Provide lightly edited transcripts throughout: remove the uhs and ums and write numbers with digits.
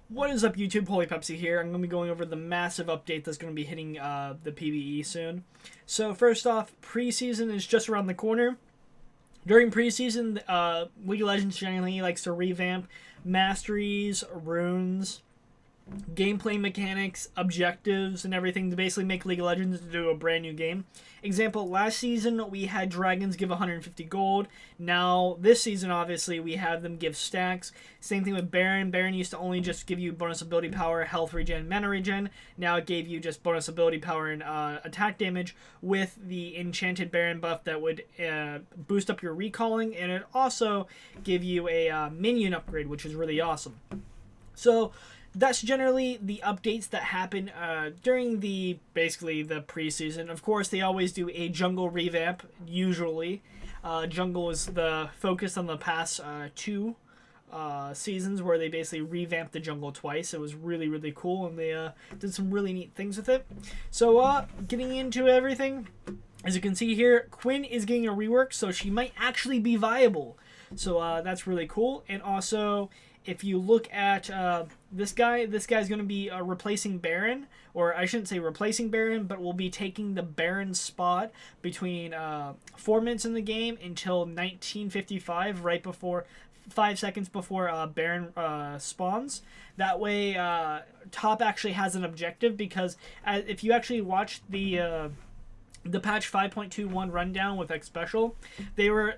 What is up, YouTube? Holy Pepsi here. I'm going to be going over the massive update that's going to be hitting the PvE soon. So first off, preseason is just around the corner. During preseason, League of Legends generally likes to revamp masteries, runes, gameplay mechanics, objectives, and everything to basically make League of Legends into a brand new game. Example, last season we had dragons give 150 gold. Now, this season, obviously, we have them give stacks. Same thing with Baron. Baron used to only just give you bonus ability power, health regen, mana regen. Now it gave you just bonus ability power and attack damage with the enchanted Baron buff that would boost up your recalling, and it also give you a minion upgrade, which is really awesome. So that's generally the updates that happen during basically the preseason. Of course, they always do a jungle revamp, usually. Jungle is the focus on the past two seasons where they basically revamped the jungle twice. It was really, really cool, and they did some really neat things with it. So, getting into everything, as you can see here, Quinn is getting a rework, so she might actually be viable. So, that's really cool. And also, if you look at this guy's going to be replacing Baron, or I shouldn't say replacing Baron, but will be taking the Baron spot between 4 minutes in the game until 1955, right before 5 seconds before Baron spawns. That way, top actually has an objective, because if you actually watch the patch 5.21 rundown with X Special, they were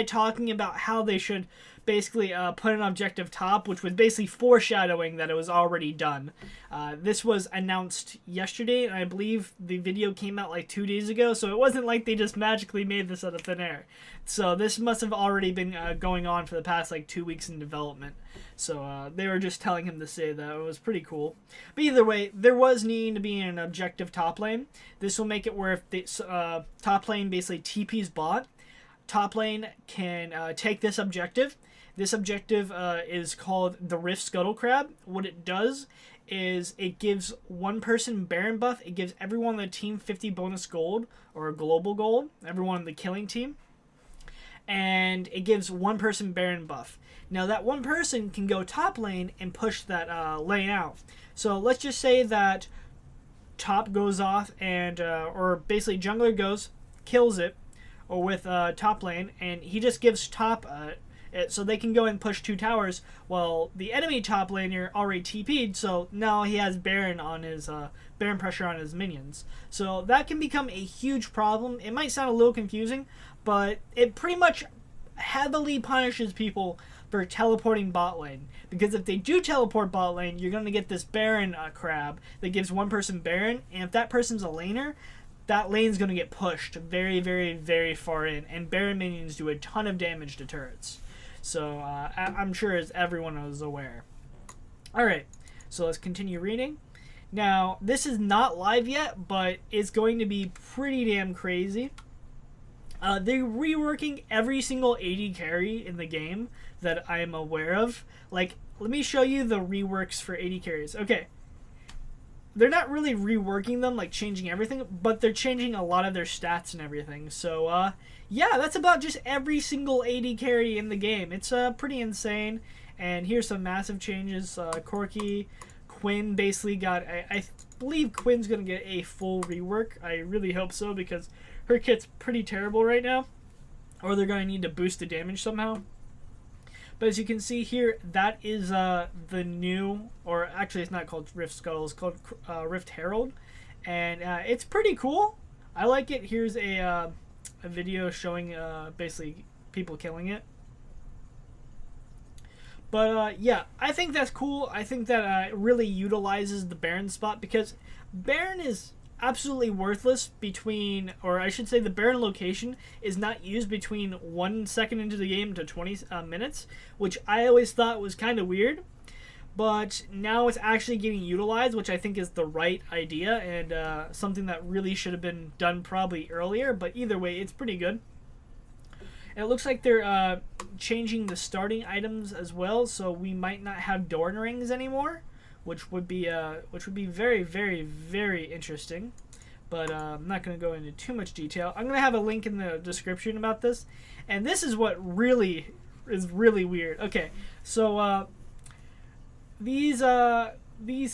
talking about how they should basically put an objective top, which was basically foreshadowing that it was already done. This was announced yesterday, and I believe the video came out like 2 days ago, so it wasn't like they just magically made this out of thin air. So this must have already been going on for the past like 2 weeks in development. So they were just telling him to say that. It was pretty cool. But either way, there was needing to be an objective top lane. This will make it where if the top lane basically TP's bot, top lane can take this objective. This objective is called the Rift Scuttle Crab. What it does is it gives one person Baron buff. It gives everyone on the team 50 bonus gold, or global gold, everyone on the killing team. And it gives one person Baron buff. Now that one person can go top lane and push that lane out. So let's just say that top goes off and, or basically jungler goes, kills it, or with top lane, and he just gives top so they can go and push 2 towers. Well, the enemy top laner already TP'd, so now he has Baron on his Baron pressure on his minions. So that can become a huge problem. It might sound a little confusing, but it pretty much heavily punishes people for teleporting bot lane. Because if they do teleport bot lane, you're going to get this Baron crab that gives one person Baron, and if that person's a laner, that lane's going to get pushed very, very, very far in, and Baron minions do a ton of damage to turrets. So I'm sure as everyone is aware. Alright, so let's continue reading. Now, this is not live yet, but it's going to be pretty damn crazy. They're reworking every single AD carry in the game that I am aware of. Like, let me show you the reworks for AD carries. Okay. They're not really reworking them, like changing everything, but they're changing a lot of their stats and everything. So, yeah, that's about just every single AD carry in the game. It's pretty insane. And here's some massive changes. Corki, Quinn basically got, I believe Quinn's going to get a full rework. I really hope so, because her kit's pretty terrible right now. Or they're going to need to boost the damage somehow. But as you can see here, that is the new, or actually it's not called Rift Scuttle, it's called Rift Herald. And it's pretty cool. I like it. Here's a video showing basically people killing it. But yeah, I think that's cool. I think that it really utilizes the Baron spot, because Baron is absolutely worthless between, or I should say the Baron location is not used between 1 second into the game to 20 minutes, which I always thought was kind of weird. But now it's actually getting utilized, which I think is the right idea, and something that really should have been done probably earlier. But either way, it's pretty good. And it looks like they're changing the starting items as well, so we might not have Dorn rings anymore, which would be very, very, very interesting. But I'm not going to go into too much detail. I'm going to have a link in the description about this, and this is what really is really weird. Okay, so these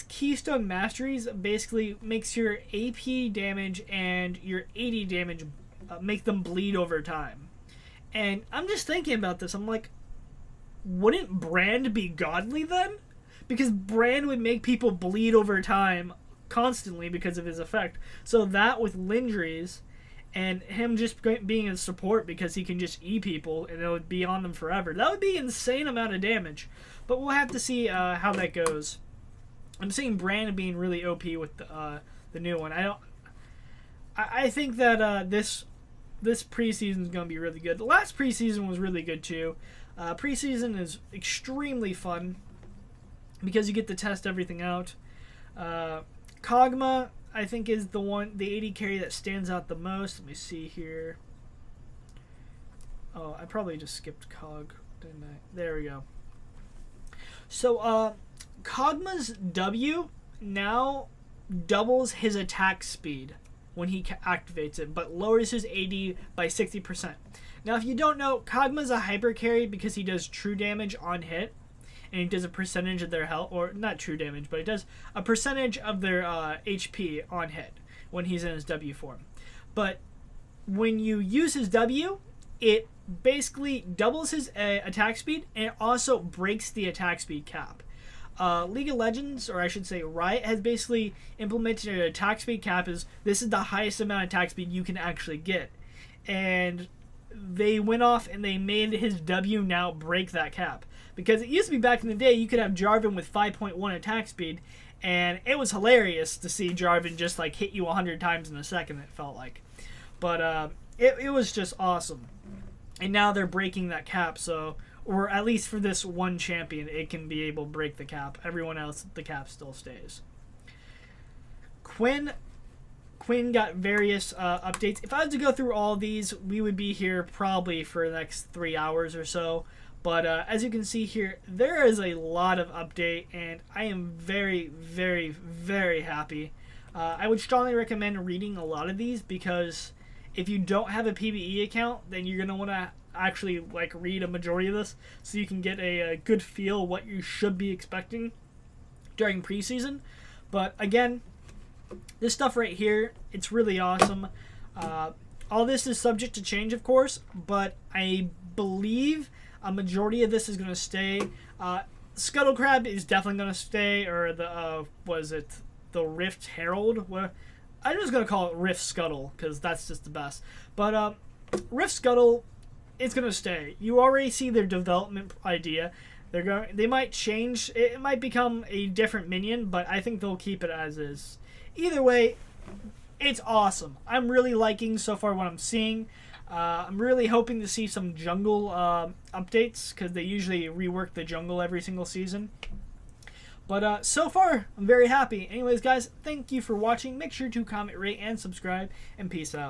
Keystone Masteries basically makes your AP damage and your AD damage make them bleed over time. And I'm just thinking about this. I'm like, wouldn't Brand be godly then? Because Brand would make people bleed over time constantly because of his effect. So that with Lindry's and him just being a support because he can just E people and it would be on them forever. That would be an insane amount of damage. But we'll have to see how that goes. I'm seeing Brand being really OP with the new one. I think that this preseason is going to be really good. The last preseason was really good too. Preseason is extremely fun because you get to test everything out. Kog'Maw, I think, is the AD carry that stands out the most. Let me see here. Oh, I probably just skipped Cog, didn't I? There we go. So, Kog'Maw's W now doubles his attack speed when he activates it, but lowers his AD by 60%. Now, if you don't know, Kog'Maw's a hyper carry because he does true damage on hit, and he does a percentage of their health, or not true damage, but he does a percentage of their HP on hit when he's in his W form. But when you use his W, it basically doubles his attack speed, and it also breaks the attack speed cap. League of Legends, or I should say Riot, has basically implemented an attack speed cap as this is the highest amount of attack speed you can actually get. And they went off and they made his W now break that cap. Because it used to be back in the day, you could have Jarvan with 5.1 attack speed, and it was hilarious to see Jarvan just like hit you 100 times in a second, it felt like. But it was just awesome. And now they're breaking that cap, so, or at least for this one champion, it can be able to break the cap. Everyone else, the cap still stays. Quinn got various updates. If I had to go through all these, we would be here probably for the next 3 hours or so. But as you can see here, there is a lot of update, and I am very, very, very happy. I would strongly recommend reading a lot of these because if you don't have a PvE account, then you're going to want to actually like read a majority of this so you can get a good feel what you should be expecting during preseason. But again, this stuff right here, it's really awesome. All this is subject to change, of course, but I believe a majority of this is going to stay. Scuttle Crab is definitely going to stay, or the the Rift Herald? I'm just going to call it Rift Scuttle because that's just the best. But Rift Scuttle, it's going to stay. You already see their development idea. They might change. It might become a different minion, but I think they'll keep it as is. Either way, it's awesome. I'm really liking so far what I'm seeing. I'm really hoping to see some jungle updates because they usually rework the jungle every single season. But so far, I'm very happy. Anyways, guys, thank you for watching. Make sure to comment, rate, and subscribe, and peace out.